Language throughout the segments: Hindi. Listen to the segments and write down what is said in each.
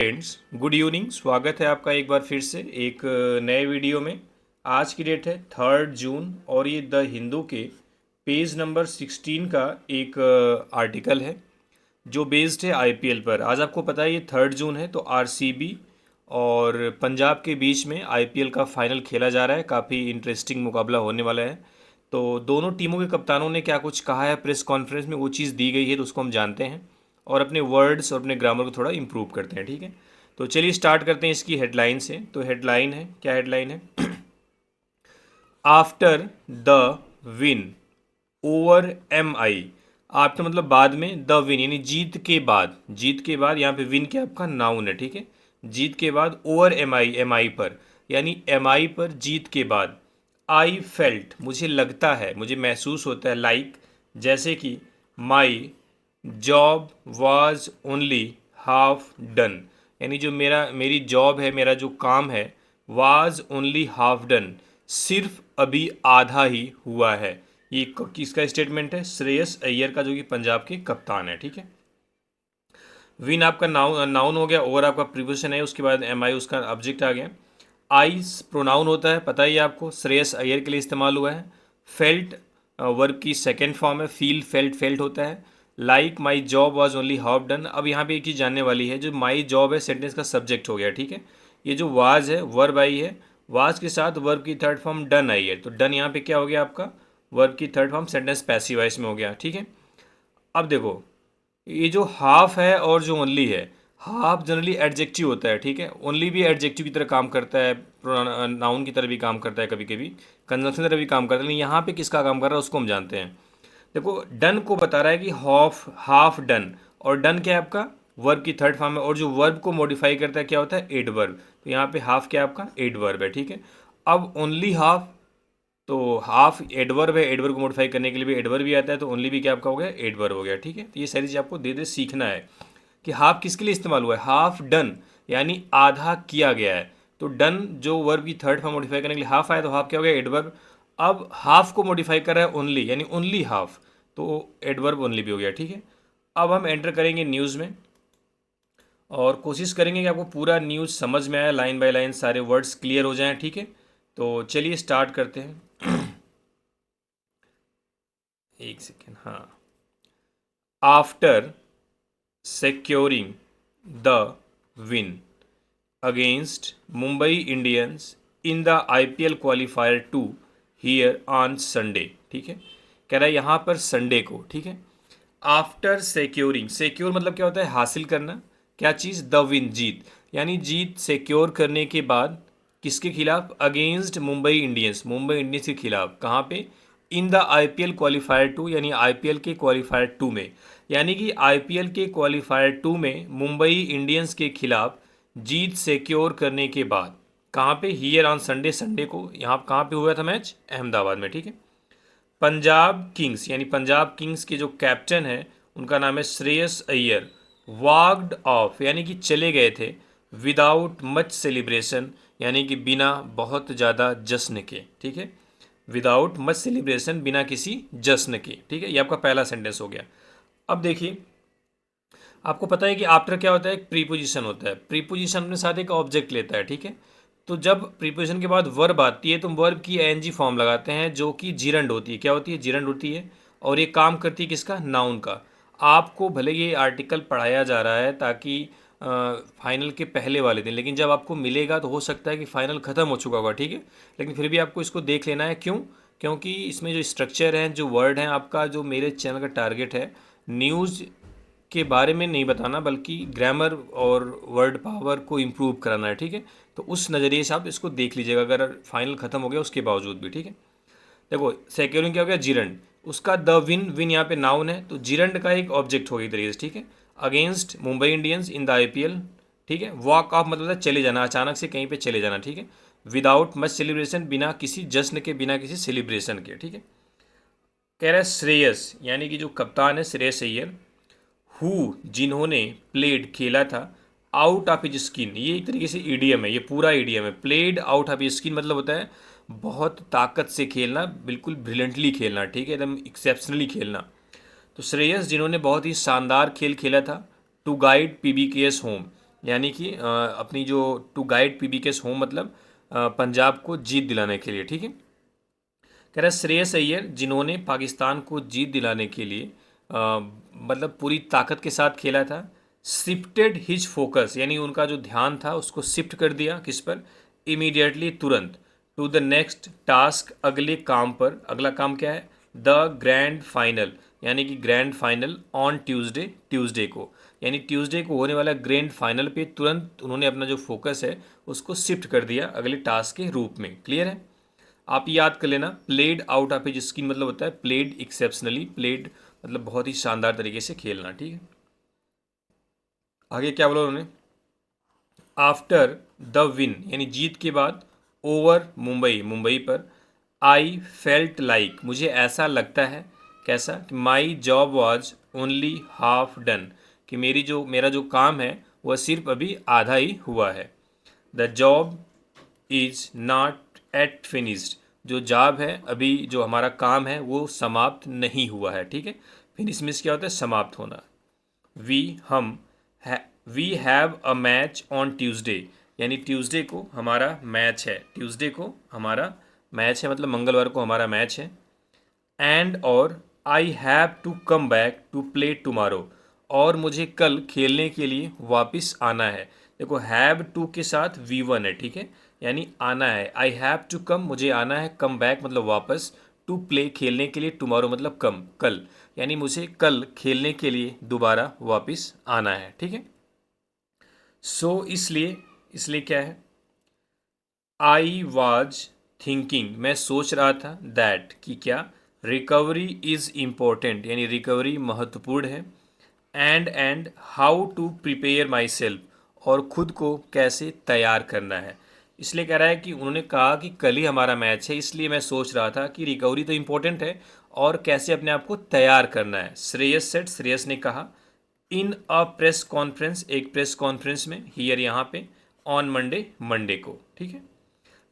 Friends, good evening. स्वागत है आपका एक बार फिर से एक नए वीडियो में। आज की डेट है 3 जून और ये द हिंदू के पेज नंबर 16 का एक आर्टिकल है जो बेस्ड है आईपीएल पर। आज आपको पता है ये 3 जून है, तो आरसीबी और पंजाब के बीच में आईपीएल का फाइनल खेला जा रहा है। काफ़ी इंटरेस्टिंग मुकाबला होने वाला है। तो दोनों टीमों के कप्तानों ने क्या कुछ कहा है प्रेस कॉन्फ्रेंस में, वो चीज़ दी गई है, तो उसको हम जानते हैं और अपने वर्ड्स और अपने ग्रामर को थोड़ा इम्प्रूव करते हैं। ठीक है, तो चलिए स्टार्ट करते हैं इसकी हेडलाइन से। तो हेडलाइन है, क्या हेडलाइन है? After the win over M I. After मतलब बाद में, द विन यानी जीत के बाद। जीत के बाद यहाँ पे विन क्या आपका नाउन है, ठीक है। जीत के बाद ओवर एम आई पर, यानी एम आई पर जीत के बाद। आई फेल्ट मुझे लगता है, मुझे महसूस होता है, लाइक जैसे कि my job was only half done, यानी जो मेरी जॉब है, मेरा जो काम है, वाज ओनली हाफ डन, सिर्फ अभी आधा ही हुआ है। ये किसका स्टेटमेंट है? श्रेयस अय्यर का, जो कि पंजाब के कप्तान है। ठीक है, विन आपका नाउन हो गया, ओवर आपका प्रीपोजिशन है, उसके बाद एम आई उसका ऑब्जेक्ट आ गया। आई प्रोनाउन होता है, पता ही है आपको, श्रेयस अय्यर के लिए इस्तेमाल हुआ है। फेल्ट वर्ब की सेकेंड फॉर्म है, फील फेल्ट फेल्ट होता है। Like my job was only half done. अब यहाँ पे एक चीज़ जानने वाली है, जो माई जॉब है सेंटेंस का सब्जेक्ट हो गया, ठीक है। ये जो वाज है वर्ब आई है, वाज के साथ वर्ब की थर्ड फॉर्म डन आई है, तो डन यहाँ पे क्या हो गया आपका? वर्ब की third form sentence passive voice में हो गया, ठीक है। अब देखो, ये जो हाफ है और जो ओनली है, हाफ जनरली एडजेक्टिव होता है, ठीक है। ओनली भी एडजेक्टिव की तरह काम करता है, नाउन की तरह भी काम करता है, कभी कभी कंजंक्शन की तरह भी काम करता है, लेकिन यहाँ पे किसका काम कर रहा है उसको हम जानते हैं। देखो, डन को बता रहा है कि हाफ डन, और डन क्या है आपका? वर्ब की थर्ड फॉर्म है, और जो वर्ब को मॉडिफाई करता है क्या होता है? एडवर्ब। तो यहाँ पे हाफ क्या है आपका? एडवर्ब है, ठीक है। अब ओनली हाफ, तो हाफ एडवर्ब है, एडवर्ब को मॉडिफाई करने के लिए भी एडवर्ब भी आता है, तो ओनली भी क्या आपका हो गया? एडवर्ब हो गया, ठीक है। तो ये सारी चीज़ आपको धीरे धीरे सीखना है कि हाफ किसके लिए इस्तेमाल हुआ है। हाफ डन यानी आधा किया गया है, तो डन जो वर्ब की थर्ड फॉर्म मॉडिफाई करने के लिए हाफ आया, तो हाफ क्या हो गया? एडवर्ब। अब हाफ को मॉडिफाई कर रहा है ओनली, यानी ओनली हाफ, तो एडवर्ब ओनली भी हो गया, ठीक है। अब हम एंटर करेंगे न्यूज़ में और कोशिश करेंगे कि आपको पूरा न्यूज़ समझ में आए, लाइन बाय लाइन सारे वर्ड्स क्लियर हो जाएं, ठीक है। तो चलिए स्टार्ट करते हैं। एक सेकेंड, हाँ। After securing the win against Mumbai Indians in the IPL qualifier 2 here on Sunday, ठीक है। कह रहा है यहाँ पर संडे को, ठीक है। आफ्टर सिक्योरिंग, सिक्योर मतलब क्या होता है? हासिल करना। क्या चीज़? द विन, जीत, यानी जीत सिक्योर करने के बाद किसके खिलाफ? Against Mumbai Indians, Mumbai Indians के खिलाफ। कहाँ पे? इन द आईपीएल क्वालिफायर 2, यानी आईपीएल के क्वालिफायर 2 में, यानी कि आईपीएल के क्वालिफायर 2 में मुंबई इंडियंस के खिलाफ जीत सिक्योर करने के बाद। कहाँ पे? हियर ऑन संडे, संडे को। यहाँ कहाँ पे हुआ था मैच? अहमदाबाद में, ठीक है। पंजाब किंग्स, यानी पंजाब किंग्स के जो कैप्टन है उनका नाम है श्रेयस अय्यर, वॉकड ऑफ यानी कि चले गए थे, विदाउट मच सेलिब्रेशन यानी कि बिना बहुत ज़्यादा जश्न के, ठीक है। विदाउट मच सेलिब्रेशन, बिना किसी जश्न के, ठीक है। ये आपका पहला सेंटेंस हो गया। अब देखिए, आपको पता है कि आफ्टर क्या होता है? एक प्रीपोजिशन होता है। प्रीपोजिशन अपने साथ एक ऑब्जेक्ट लेता है, ठीक है। तो जब प्रीपोजिशन के बाद वर्ब आती है तो वर्ब की एनजी फॉर्म लगाते हैं, जो कि जीरंड होती है। क्या होती है? जीरंड होती है, और ये काम करती है किसका? नाउन का। आपको भले ये आर्टिकल पढ़ाया जा रहा है ताकि फाइनल के पहले वाले दिन, लेकिन जब आपको मिलेगा तो हो सकता है कि फाइनल ख़त्म हो चुका होगा, ठीक है। लेकिन फिर भी आपको इसको देख लेना है। क्यों? क्योंकि इसमें जो स्ट्रक्चर है, जो वर्ड हैं, आपका जो मेरे चैनल का टारगेट है, न्यूज़ के बारे में नहीं बताना, बल्कि ग्रामर और वर्ड पावर को इम्प्रूव कराना है, ठीक है। तो उस नज़रिए से आप इसको देख लीजिएगा, अगर फाइनल ख़त्म हो गया उसके बावजूद भी, ठीक है। देखो, सिक्योरिंग क्या हो गया? जीरंड। उसका द विन, विन यहाँ पे नाउन है, तो जीरंड का एक ऑब्जेक्ट हो गई तरीके से, ठीक है। Against Mumbai Indians in the IPL, ठीक है। वॉक ऑफ मतलब चले जाना, अचानक से कहीं पे चले जाना, ठीक है। विदाउट मच सेलिब्रेशन, बिना किसी जश्न के, बिना किसी सेलिब्रेशन के, ठीक है। कह रहा है श्रेयस, यानी कि जो कप्तान है श्रेयस अय्यर, हु जिन्होंने, प्लेड खेला था, आउट ऑफ हिज स्किन, ये एक तरीके से ईडीएम है, ये पूरा ईडीएम है। Played out of his skin मतलब होता है बहुत ताकत से खेलना, बिल्कुल ब्रिलियंटली खेलना, ठीक है, एकदम एक्सेप्शनली खेलना। तो श्रेयस जिन्होंने बहुत ही शानदार खेल खेला था, टू गाइड पीबीकेएस होम, यानी कि अपनी जो टू गाइड पीबीकेस होम मतलब पंजाब को जीत दिलाने के लिए, ठीक है। कह रहा है श्रेयस अय्यर जिन्होंने पाकिस्तान को जीत दिलाने के लिए मतलब पूरी ताकत के साथ खेला था। शिफ्टेड हिज फोकस, यानी उनका जो ध्यान था उसको शिफ्ट कर दिया किस पर, इमीडिएटली तुरंत, टू द नेक्स्ट टास्क, अगले काम पर। अगला काम क्या है, द ग्रैंड फाइनल, यानी कि grand final on Tuesday, Tuesday को, यानी ट्यूसडे को होने वाला ग्रैंड फाइनल पे तुरंत उन्होंने अपना जो फोकस है उसको शिफ्ट कर दिया अगले टास्क के रूप में। क्लियर है। आप याद कर लेना, played out of his skin मतलब होता है प्लेड एक्सेप्शनली, प्लेड मतलब बहुत ही शानदार तरीके से खेलना, ठीक है। आगे क्या बोला उन्होंने, आफ्टर द विन, यानी जीत के बाद, ओवर मुंबई, मुंबई पर, आई फेल्ट लाइक, मुझे ऐसा लगता है, कैसा, कि my job was only half done, कि मेरा जो काम है वह सिर्फ अभी आधा ही हुआ है। The job is not at finished, जो जॉब है अभी जो हमारा काम है वो समाप्त नहीं हुआ है, ठीक है। फिनिश मीन्स क्या होता है, समाप्त होना। वी हम we have a match on Tuesday, यानी ट्यूसडे को हमारा मैच है, ट्यूसडे को हमारा मैच है मतलब मंगलवार को हमारा मैच है। एंड और I have to come back to play tomorrow, और मुझे कल खेलने के लिए वापस आना है। देखो हैव टू के साथ वी वन है, ठीक है, यानी आना है। आई हैव टू कम, मुझे आना है, कम बैक मतलब वापस, टू प्ले खेलने के लिए, टुमारो मतलब कल, यानी मुझे कल खेलने के लिए दोबारा वापस आना है, ठीक है। सो इसलिए, इसलिए क्या है, आई वॉज थिंकिंग, मैं सोच रहा था, दैट कि क्या, रिकवरी इज़ इम्पोर्टेंट, यानी रिकवरी महत्वपूर्ण है। And how to prepare myself, और ख़ुद को कैसे तैयार करना है। इसलिए कह रहा है कि उन्होंने कहा कि कल ही हमारा मैच है, इसलिए मैं सोच रहा था कि रिकवरी तो इम्पोर्टेंट है और कैसे अपने आप को तैयार करना है। श्रेयस सेट, श्रेयस ने कहा, इन अ प्रेस कॉन्फ्रेंस, एक प्रेस कॉन्फ्रेंस में, हियर यहाँ पे, ऑन मंडे, मंडे को, ठीक है।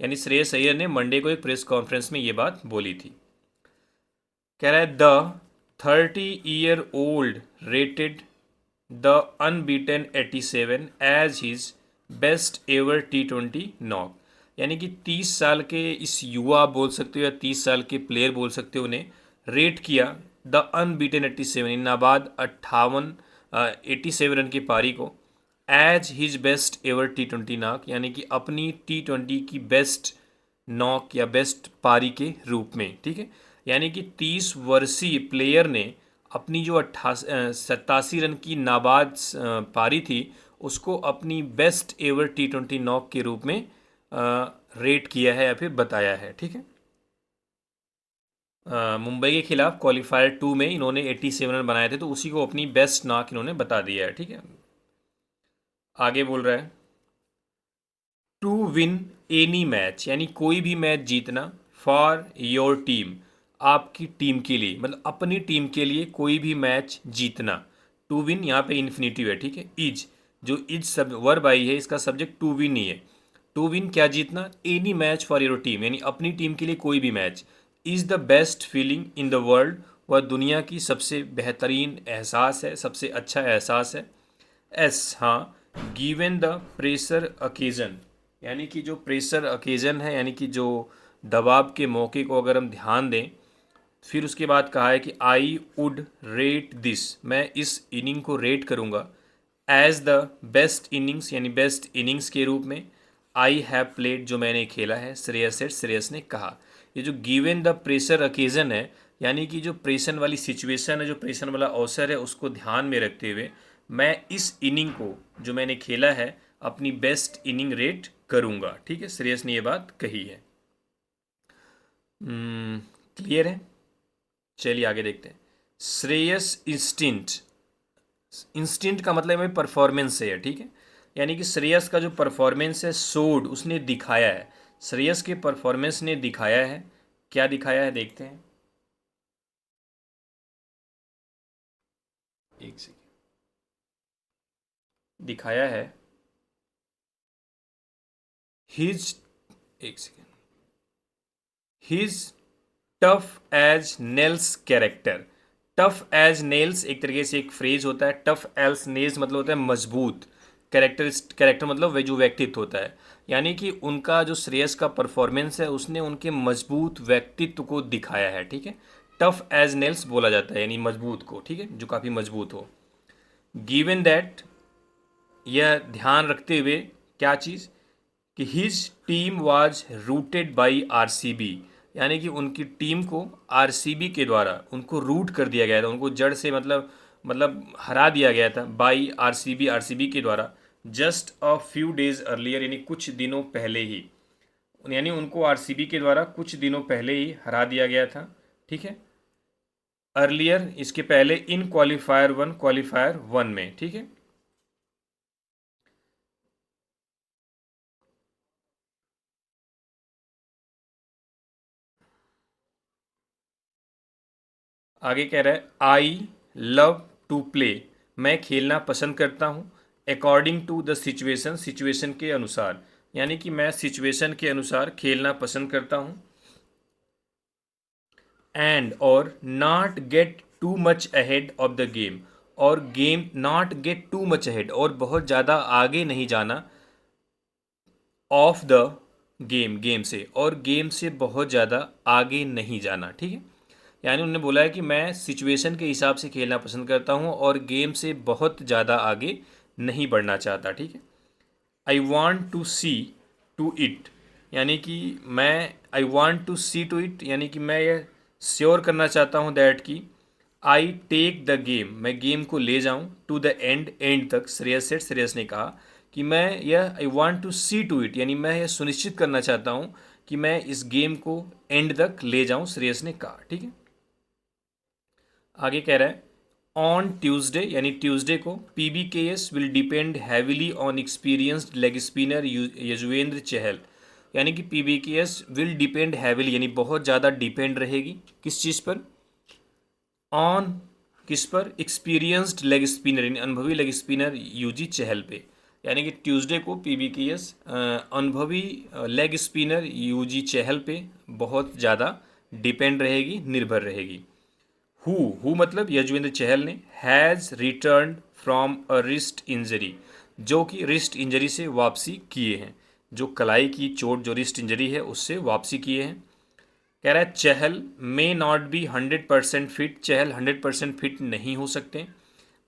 यानी श्रेयस अय्यर ने मंडे को एक प्रेस कॉन्फ्रेंस में ये बात बोली थी। कह रहा है the 30-year-old rated the unbeaten 87 as his best ever T20 knock, यानी कि 30 साल के इस युवा आप बोल सकते हो या 30 साल के प्लेयर बोल सकते हो, उन्हें रेट किया द अनबीटन 87, नाबाद 87 रन की पारी को, as his best ever T20 knock, यानी कि अपनी T20 की बेस्ट नॉक या बेस्ट पारी के रूप में, ठीक है। यानी कि 30 वर्षीय प्लेयर ने अपनी जो 87 रन की नाबाद पारी थी उसको अपनी बेस्ट एवर T20 नॉक के रूप में रेट किया है या फिर बताया है, ठीक है। मुंबई के खिलाफ क्वालिफायर 2 में इन्होंने 87 रन बनाए थे, तो उसी को अपनी बेस्ट नॉक इन्होंने बता दिया है, ठीक है। आगे बोल रहा है, टू विन एनी मैच, यानी कोई भी मैच जीतना, फॉर योर टीम, आपकी टीम के लिए, मतलब अपनी टीम के लिए कोई भी मैच जीतना। टू विन यहाँ पे इन्फिनिटिव है, ठीक है। इज, जो इज सब वर्ब आई है इसका सब्जेक्ट टू विन ही है। टू विन क्या जीतना, any match for your team, यानी अपनी टीम के लिए कोई भी match, is the best feeling in the world, वह दुनिया की सबसे बेहतरीन एहसास है, सबसे अच्छा एहसास है। एस हाँ, गिवन द प्रेशर ओकेजन, यानी कि जो प्रेशर ओकेजन है, यानी कि जो दबाव के मौके को अगर हम ध्यान दें, फिर उसके बाद कहा है कि आई वुड रेट दिस, मैं इस इनिंग को रेट करूँगा, एज द बेस्ट इनिंग्स, यानी बेस्ट इनिंग्स के रूप में, आई हैव प्लेड, जो मैंने खेला है, श्रेयस सेठ, श्रेयस ने कहा। ये जो गिवन द प्रेशर ओकेजन है, यानी कि जो प्रेशर वाली सिचुएशन है, जो प्रेशर वाला अवसर है, उसको ध्यान में रखते हुए मैं इस इनिंग को जो मैंने खेला है अपनी बेस्ट इनिंग रेट करूँगा, ठीक है। श्रेयस ने ये बात कही है। क्लियर है। चलिए आगे देखते हैं। श्रेयस इंस्टिंक्ट, इंस्टिंक्ट का मतलब है परफॉर्मेंस से है, ठीक है। यानी कि श्रेयस का जो परफॉर्मेंस है, सोड, उसने दिखाया है, श्रेयस के परफॉर्मेंस ने दिखाया है। क्या दिखाया है देखते हैं, एक सेकेंड, दिखाया है हिज, एक second, his tough as nails character. Tough as nails एक तरीके से एक फ्रेज होता है, टफ एज नेल्स मतलब होता है मजबूत, कैरेक्टर मतलब वे जो व्यक्तित्व होता है, यानी कि उनका जो श्रेयस का परफॉर्मेंस है उसने उनके मजबूत व्यक्तित्व को दिखाया है। ठीक है, टफ एज नेल्स बोला जाता है, यानी मजबूत को, ठीक है, जो काफ़ी मजबूत हो। गिवन दैट, यह ध्यान रखते हुए, क्या चीज़, कि his team was rooted by RCB, यानी कि उनकी टीम को आरसीबी के द्वारा उनको रूट कर दिया गया था, उनको जड़ से मतलब हरा दिया गया था बाई आरसीबी के द्वारा, just a few days earlier, यानी कुछ दिनों पहले ही, यानी उनको आरसीबी के द्वारा कुछ दिनों पहले ही हरा दिया गया था। ठीक है, अर्लियर इसके पहले, इन क्वालिफायर वन में। ठीक है, आगे कह रहा है आई लव टू प्ले, मैं खेलना पसंद करता हूँ, according to the situation, situation के अनुसार, यानी कि मैं सिचुएशन के अनुसार खेलना पसंद करता हूँ। एंड और not get too much ahead of the game, और game not get too much ahead, और बहुत ज़्यादा आगे नहीं जाना, ऑफ द गेम से, और गेम से बहुत ज़्यादा आगे नहीं जाना। ठीक है, यानी उन्होंने बोला है कि मैं सिचुएशन के हिसाब से खेलना पसंद करता हूँ और गेम से बहुत ज़्यादा आगे नहीं बढ़ना चाहता। ठीक है, I want to see to it, यानी कि मैं, I want to see to it, यानी कि मैं यह श्योर करना चाहता हूँ दैट कि आई टेक द गेम, मैं गेम को ले जाऊँ टू द एंड तक, श्रेयस ने कहा कि मैं यह, I want to see to it, यानी मैं यह सुनिश्चित करना चाहता हूँ कि मैं इस गेम को एंड तक ले जाऊँ, श्रेयस ने कहा। ठीक है, आगे कह रहा है ऑन ट्यूसडे, यानी ट्यूसडे को, PBKS will depend heavily on experienced leg spinner Yuzvendra Chahal, यानी कि पीबीकेएस विल डिपेंड हैविली, यानी बहुत ज़्यादा डिपेंड रहेगी किस चीज़ पर, ऑन, किस पर, एक्सपीरियंस्ड लेग स्पिनर, यानी अनुभवी लेग स्पिनर यूजी चहल पे, यानी कि ट्यूसडे को पीबीकेएस अनुभवी लेग स्पिनर यूजी चहल पे बहुत ज़्यादा डिपेंड रहेगी, निर्भर रहेगी। हु मतलब यजवेंद्र चहल ने, has return from a wrist injury, जो कि रिस्ट इंजरी से वापसी किए हैं, जो कलाई की चोट, जो रिस्ट इंजरी है उससे वापसी किए हैं। कह रहा है चहल मे नॉट बी 100% फिट, चहल 100% फिट नहीं हो सकते,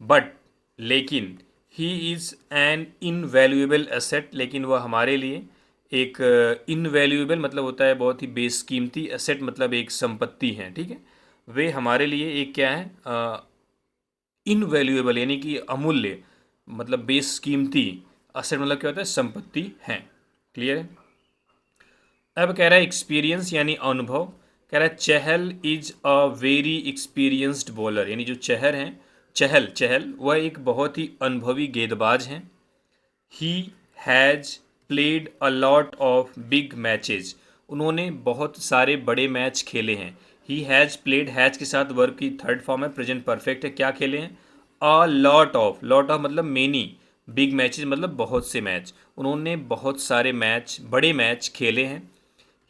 बट, लेकिन, he is an invaluable asset, लेकिन वह हमारे लिए एक इनवैल्यूएबल मतलब होता है बहुत ही बेशकीमती, एसेट मतलब एक संपत्ति है। ठीक है, वे हमारे लिए एक क्या है, इनवैल्यूएबल, यानी कि अमूल्य, मतलब बेशकीमती, एसेट मतलब क्या होता है, संपत्ति है। क्लियर है। अब कह रहा है एक्सपीरियंस यानी अनुभव, कह रहा है Chahal is a very experienced bowler, यानी जो चहल चहल वह एक बहुत ही अनुभवी गेंदबाज हैं। He has played a lot of big matches, उन्होंने बहुत सारे बड़े मैच खेले हैं। ही हैज़ प्लेड, हैज़ के साथ वर्ब की थर्ड फॉर्म है, प्रेजेंट परफेक्ट है, क्या खेले हैं, अ लॉट ऑफ मतलब मेनी, बिग मैचेज मतलब बहुत से मैच, उन्होंने बहुत सारे मैच, बड़े मैच खेले हैं।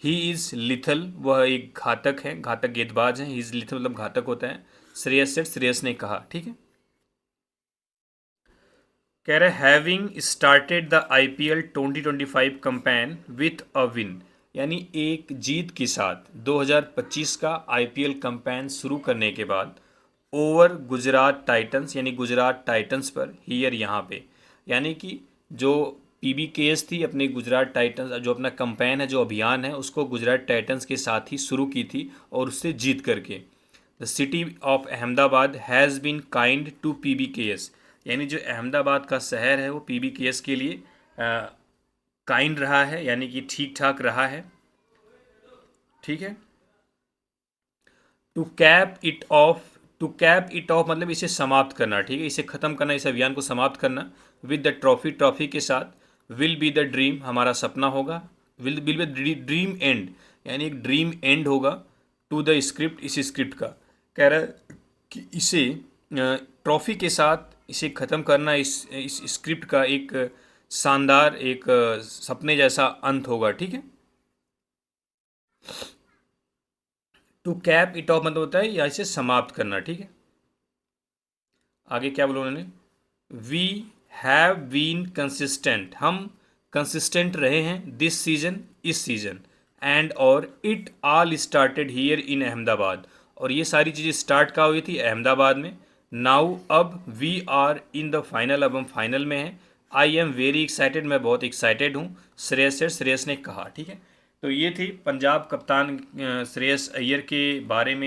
ही इज़ लिथल, वह एक घातक है, घातक गेंदबाज हैं, ही इज़ लिथल मतलब घातक होता है। श्रेयस ने कहा। ठीक है, कह रहे having started the IPL 2025 campaign with a win, यानी एक जीत के साथ 2025 का आईपीएल कैंपेन शुरू करने के बाद, ओवर गुजरात टाइटंस, यानी गुजरात टाइटंस पर, हियर यहाँ पे, यानी कि जो पीबीकेएस थी अपने गुजरात टाइटंस, जो अपना कैंपेन है, जो अभियान है, उसको गुजरात टाइटंस के साथ ही शुरू की थी और उससे जीत करके। The city of Ahmedabad has been kind to PBKS, यानी जो अहमदाबाद का शहर है वो पीबीकेएस के लिए काइंड रहा है, यानी कि ठीक ठाक रहा है। ठीक है, to cap it off, to cap it off मतलब इसे समाप्त करना। ठीक है, इसे ख़त्म करना, इस अभियान को समाप्त करना, विद द ट्रॉफी, ट्रॉफी के साथ, विल बी द ड्रीम, हमारा सपना होगा, विल बी ड्रीम एंड, यानी एक ड्रीम एंड होगा, टू द स्क्रिप्ट, इस स्क्रिप्ट का, कह रहा है कि इसे ट्रॉफी के साथ इसे ख़त्म करना, इस स्क्रिप्ट का एक शानदार, एक सपने जैसा अंत होगा। ठीक है, टू कैप इट ऑफ मतलब होता है या इसे समाप्त करना। ठीक है, आगे क्या बोला उन्होंने, वी हैव बीन कंसिस्टेंट, हम कंसिस्टेंट रहे हैं दिस सीजन, इस सीजन, एंड और it all started here in Ahmedabad, और ये सारी चीज़ें स्टार्ट कहाँ हुई थी, अहमदाबाद में। नाउ अब we are in the final, अब हम फाइनल में हैं। आई एम वेरी एक्साइटेड, मैं बहुत एक्साइटेड हूँ, श्रेयस ने कहा। ठीक है, तो ये थी पंजाब कप्तान श्रेयस अय्यर के बारे में